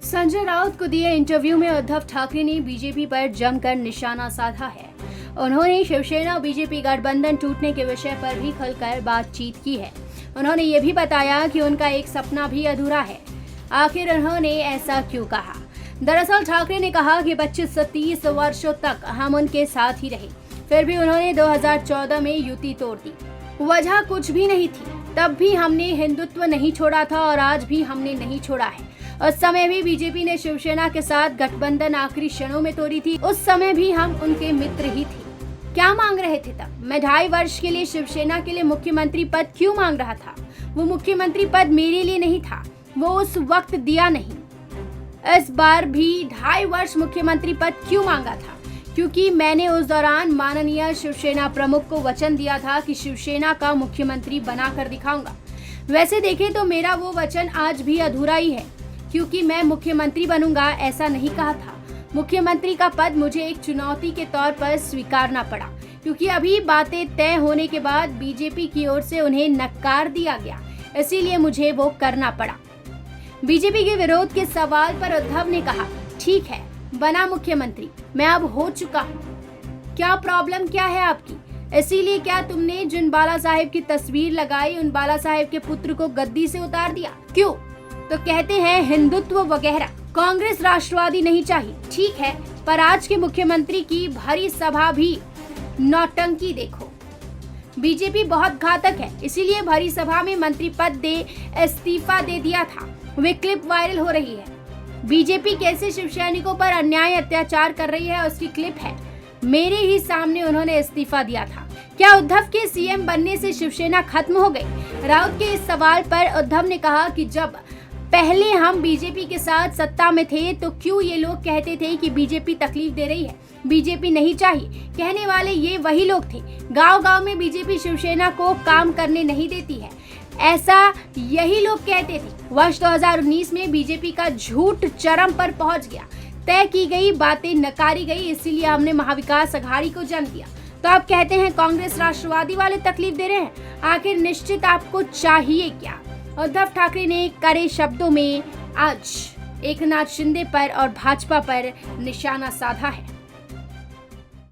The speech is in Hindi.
संजय राउत को दिए इंटरव्यू में उद्धव ठाकरे ने बीजेपी पर जमकर निशाना साधा है। उन्होंने शिवसेना और बीजेपी गठबंधन टूटने के विषय पर भी खुलकर बातचीत की है। उन्होंने ये भी बताया कि उनका एक सपना भी अधूरा है। आखिर उन्होंने ऐसा क्यों कहा? दरअसल ठाकरे ने कहा कि 25 से 30 वर्षों तक हम उनके साथ ही रहे, फिर भी उन्होंने 2014 में युति तोड़ दी। वजह कुछ भी नहीं थी, तब भी हमने हिंदुत्व नहीं छोड़ा था और आज भी हमने नहीं छोड़ा है। उस समय भी बीजेपी ने शिवसेना के साथ गठबंधन आखिरी क्षणों में तोड़ी थी। उस समय भी हम उनके मित्र ही थे। क्या मांग रहे थे तब? मैं 2.5 वर्ष के लिए शिवसेना के लिए मुख्यमंत्री पद क्यों मांग रहा था? वो मुख्यमंत्री पद मेरे लिए नहीं था, वो उस वक्त दिया नहीं। इस बार भी 2.5 वर्ष मुख्यमंत्री पद क्यों मांगा था? क्योंकि मैंने उस दौरान माननीय शिवसेना प्रमुख को वचन दिया था कि शिवसेना का मुख्यमंत्री बनाकर दिखाऊंगा। वैसे देखें तो मेरा वो वचन आज भी अधूरा ही है, क्योंकि मैं मुख्यमंत्री बनूंगा ऐसा नहीं कहा था। मुख्यमंत्री का पद मुझे एक चुनौती के तौर पर स्वीकारना पड़ा, क्योंकि अभी बातें तय होने के बाद बीजेपी की ओर से उन्हें नकार दिया गया, इसीलिए मुझे वो करना पड़ा। बीजेपी के विरोध के सवाल पर उद्धव ने कहा, ठीक है, बना मुख्यमंत्री, मैं अब हो चुका हूँ। क्या प्रॉब्लम क्या है आपकी? इसीलिए क्या तुमने जिन बाला साहेब की तस्वीर लगाई उन बाला साहेब के पुत्र को गद्दी से उतार दिया? क्यों? तो कहते हैं हिंदुत्व वगैरह। कांग्रेस राष्ट्रवादी नहीं चाहिए, ठीक है, पर आज के मुख्यमंत्री की भरी सभा भी नौटंकी देखो। बीजेपी बहुत घातक है, इसीलिए भरी सभा में मंत्री पद दे इस्तीफा दे दिया था। वे क्लिप वायरल हो रही है। बीजेपी कैसे शिव सैनिकों पर अन्याय अत्याचार कर रही है, उसकी क्लिप है। मेरे ही सामने उन्होंने इस्तीफा दिया था। क्या उद्धव के सीएम बनने से शिवसेना खत्म हो गई? राउत के इस सवाल पर उद्धव ने कहा कि जब पहले हम बीजेपी के साथ सत्ता में थे तो क्यों ये लोग कहते थे कि बीजेपी तकलीफ दे रही है, बीजेपी नहीं चाहिए। कहने वाले ये वही लोग थे। गांव-गांव में बीजेपी शिवसेना को काम करने नहीं देती है, ऐसा यही लोग कहते थे। वर्ष 2019 में बीजेपी का झूठ चरम पर पहुंच गया। तय की गई बातें नकारी गई, इसीलिए हमने महाविकास अघाड़ी को जन्म दिया। तो आप कहते हैं कांग्रेस राष्ट्रवादी वाले तकलीफ दे रहे हैं। आखिर निश्चित आपको चाहिए क्या? उद्धव ठाकरे ने कड़े शब्दों में आज एकनाथ शिंदे पर और भाजपा पर निशाना साधा है।